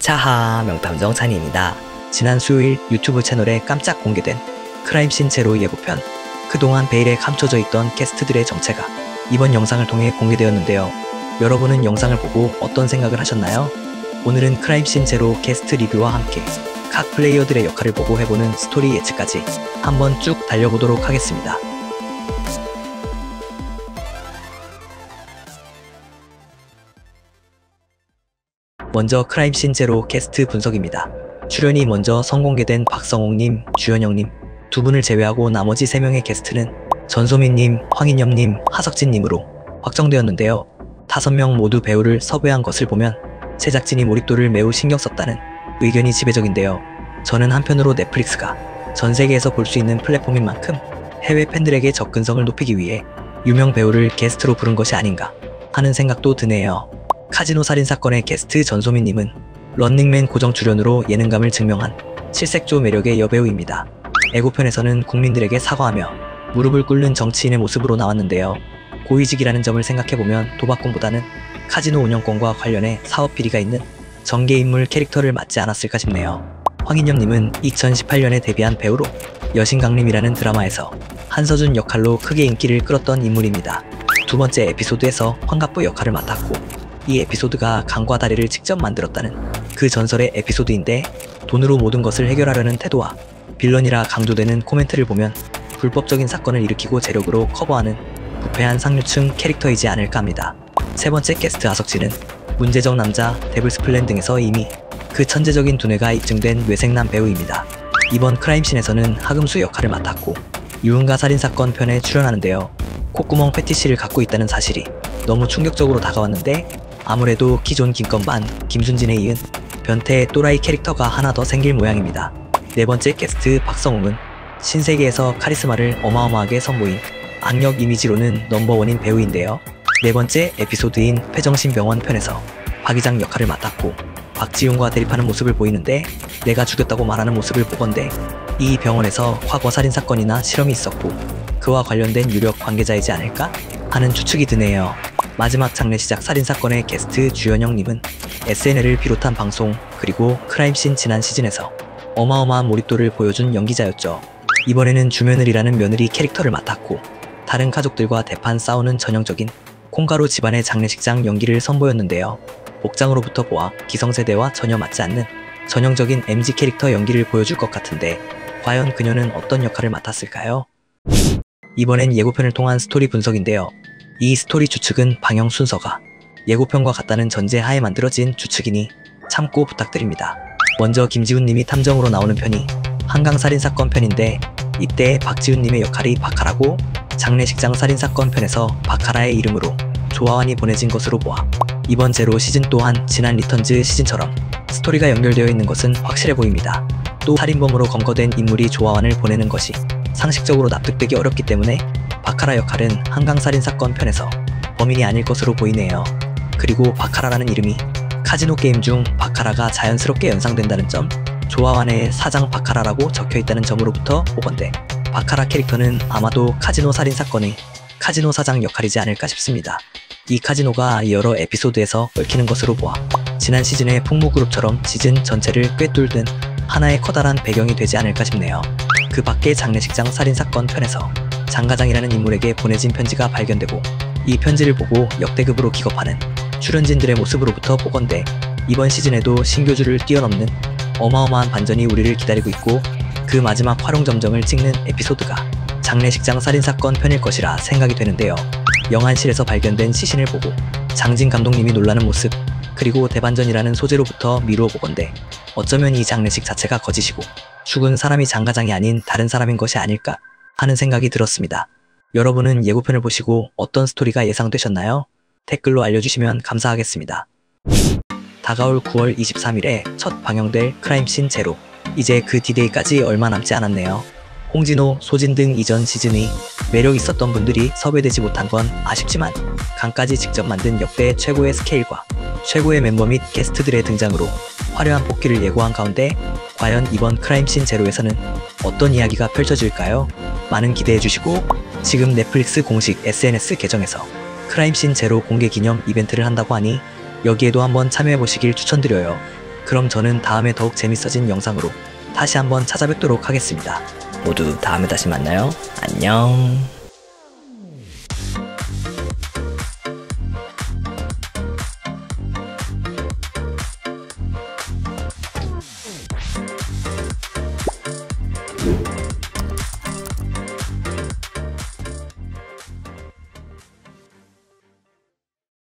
차하, 명탐정 찬이입니다. 지난 수요일 유튜브 채널에 깜짝 공개된 크라임씬 제로 예고편, 그동안 베일에 감춰져 있던 게스트들의 정체가 이번 영상을 통해 공개되었는데요. 여러분은 영상을 보고 어떤 생각을 하셨나요? 오늘은 크라임씬 제로 게스트 리뷰와 함께 각 플레이어들의 역할을 보고 해보는 스토리 예측까지 한번 쭉 달려보도록 하겠습니다. 먼저 크라임씬 제로 게스트 분석입니다. 출연이 먼저 선공개된 박성옥님, 주현영님 두 분을 제외하고 나머지 3명의 게스트는 전소민님, 황인엽님, 하석진님으로 확정되었는데요. 5명 모두 배우를 섭외한 것을 보면 제작진이 몰입도를 매우 신경 썼다는 의견이 지배적인데요. 저는 한편으로 넷플릭스가 전 세계에서 볼 수 있는 플랫폼인 만큼 해외 팬들에게 접근성을 높이기 위해 유명 배우를 게스트로 부른 것이 아닌가 하는 생각도 드네요. 카지노 살인사건의 게스트 전소민님은 런닝맨 고정 출연으로 예능감을 증명한 칠색조 매력의 여배우입니다. 예고편에서는 국민들에게 사과하며 무릎을 꿇는 정치인의 모습으로 나왔는데요. 고위직이라는 점을 생각해보면 도박꾼보다는 카지노 운영권과 관련해 사업 비리가 있는 전개인물 캐릭터를 맡지 않았을까 싶네요. 황인엽님은 2018년에 데뷔한 배우로 여신강림이라는 드라마에서 한서준 역할로 크게 인기를 끌었던 인물입니다. 두 번째 에피소드에서 환갑부 역할을 맡았고 이 에피소드가 강과 다리를 직접 만들었다는 그 전설의 에피소드인데, 돈으로 모든 것을 해결하려는 태도와 빌런이라 강조되는 코멘트를 보면 불법적인 사건을 일으키고 재력으로 커버하는 부패한 상류층 캐릭터이지 않을까 합니다. 세 번째 게스트 하석진은 문제적 남자, 데블스 플랜 등에서 이미 그 천재적인 두뇌가 입증된 외생남 배우입니다. 이번 크라임씬에서는 하금수 역할을 맡았고 유흥가 살인사건 편에 출연하는데요. 콧구멍 패티시를 갖고 있다는 사실이 너무 충격적으로 다가왔는데, 아무래도 기존 김건반, 김순진에 이은 변태의 또라이 캐릭터가 하나 더 생길 모양입니다. 네 번째 게스트 박성웅은 신세계에서 카리스마를 어마어마하게 선보인 악력 이미지로는 넘버원인 배우인데요. 네 번째 에피소드인 폐정신병원 편에서 박의장 역할을 맡았고 박지훈과 대립하는 모습을 보이는데, 내가 죽였다고 말하는 모습을 보건대 이 병원에서 과거 살인사건이나 실험이 있었고 그와 관련된 유력 관계자이지 않을까 하는 추측이 드네요. 마지막 장례시작 살인사건의 게스트 주현영님은 SNL을 비롯한 방송 그리고 크라임씬 지난 시즌에서 어마어마한 몰입도를 보여준 연기자였죠. 이번에는 주며느리라는 며느리 캐릭터를 맡았고 다른 가족들과 대판 싸우는 전형적인 콩가루 집안의 장례식장 연기를 선보였는데요. 복장으로부터 보아 기성세대와 전혀 맞지 않는 전형적인 MG 캐릭터 연기를 보여줄 것 같은데, 과연 그녀는 어떤 역할을 맡았을까요? 이번엔 예고편을 통한 스토리 분석인데요. 이 스토리 추측은 방영 순서가 예고편과 같다는 전제 하에 만들어진 추측이니 참고 부탁드립니다. 먼저 김지훈님이 탐정으로 나오는 편이 한강살인사건 편인데, 이때 박지훈님의 역할이 바카라고 장례식장 살인사건 편에서 바카라의 이름으로 조화환이 보내진 것으로 보아 이번 제로 시즌 또한 지난 리턴즈 시즌처럼 스토리가 연결되어 있는 것은 확실해 보입니다. 또 살인범으로 검거된 인물이 조화환을 보내는 것이 상식적으로 납득되기 어렵기 때문에 바카라 역할은 한강살인사건 편에서 범인이 아닐 것으로 보이네요. 그리고 바카라라는 이름이 카지노 게임 중 바카라가 자연스럽게 연상된다는 점, 조화환의 사장 바카라라고 적혀있다는 점으로부터 보건대 바카라 캐릭터는 아마도 카지노 살인사건의 카지노 사장 역할이지 않을까 싶습니다. 이 카지노가 여러 에피소드에서 얽히는 것으로 보아 지난 시즌의 풍무그룹처럼 시즌 전체를 꿰뚫는 하나의 커다란 배경이 되지 않을까 싶네요. 그 밖에 장례식장 살인사건 편에서 장과장이라는 인물에게 보내진 편지가 발견되고 이 편지를 보고 역대급으로 기겁하는 출연진들의 모습으로부터 보건대 이번 시즌에도 신교주를 뛰어넘는 어마어마한 반전이 우리를 기다리고 있고, 그 마지막 활용점정을 찍는 에피소드가 장례식장 살인사건 편일 것이라 생각이 되는데요. 영안실에서 발견된 시신을 보고 장진 감독님이 놀라는 모습, 그리고 대반전이라는 소재로부터 미루어 보건대 어쩌면 이 장례식 자체가 거짓이고 죽은 사람이 장과장이 아닌 다른 사람인 것이 아닐까 하는 생각이 들었습니다. 여러분은 예고편을 보시고 어떤 스토리가 예상되셨나요? 댓글로 알려주시면 감사하겠습니다. 다가올 9월 23일에 첫 방영될 크라임씬 제로, 이제 그 디데이까지 얼마 남지 않았네요. 홍진호, 소진 등 이전 시즌의 매력 있었던 분들이 섭외되지 못한 건 아쉽지만 강까지 직접 만든 역대 최고의 스케일과 최고의 멤버 및 게스트들의 등장으로 화려한 복귀를 예고한 가운데 과연 이번 크라임씬 제로에서는 어떤 이야기가 펼쳐질까요? 많은 기대해주시고, 지금 넷플릭스 공식 SNS 계정에서 크라임씬 제로 공개 기념 이벤트를 한다고 하니 여기에도 한번 참여해보시길 추천드려요. 그럼 저는 다음에 더욱 재밌어진 영상으로 다시 한번 찾아뵙도록 하겠습니다. 모두 다음에 다시 만나요. 안녕.